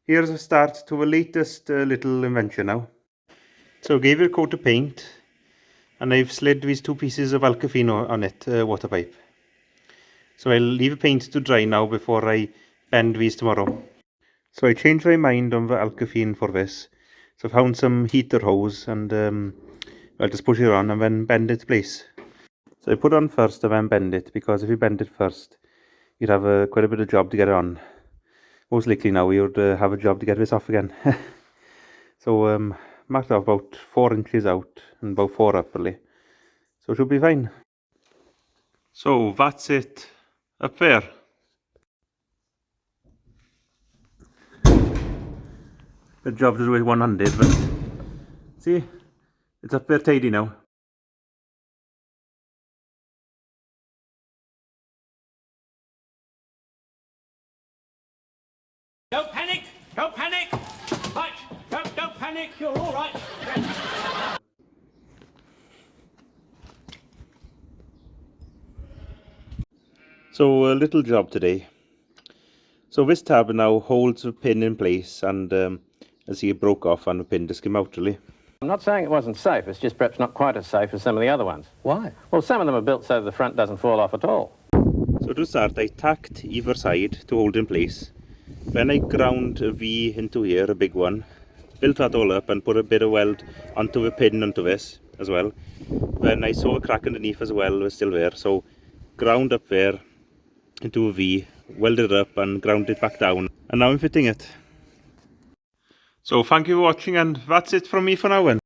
Here's a start to the latest little invention now. So I gave it a coat of paint, and I've slid these two pieces of alkafine on it, water pipe. So I'll leave the paint to dry now before I bend these tomorrow. So I changed my mind on the alkafine for this. So I found some heater hose and I'll just push it on and then bend it to place. So I put it on first and then bend it, because if you bend it first, you'd have quite a bit of job to get it on. Most likely now you'd have a job to get this off again. So marked off about 4 inches out and about 4 up really. So it should be fine. So that's it up there. The job to do with 100, but see, it's up there tidy now. Don't panic! Don't panic! Right, don't panic, you're all right. So a little job today. So this tab now holds the pin in place, and as you see, it broke off and the pin just came out really. I'm not saying it wasn't safe, it's just perhaps not quite as safe as some of the other ones. Why? Well, some of them are built so the front doesn't fall off at all. So to start, I tacked either side to hold in place. Then I ground a V into here, a big one, built that all up and put a bit of weld onto the pin onto this as well. Then I saw a crack underneath as well, it was still there, so ground up there into a V, welded it up and ground it back down, and now I'm fitting it. So thank you for watching, and that's it from me for now then.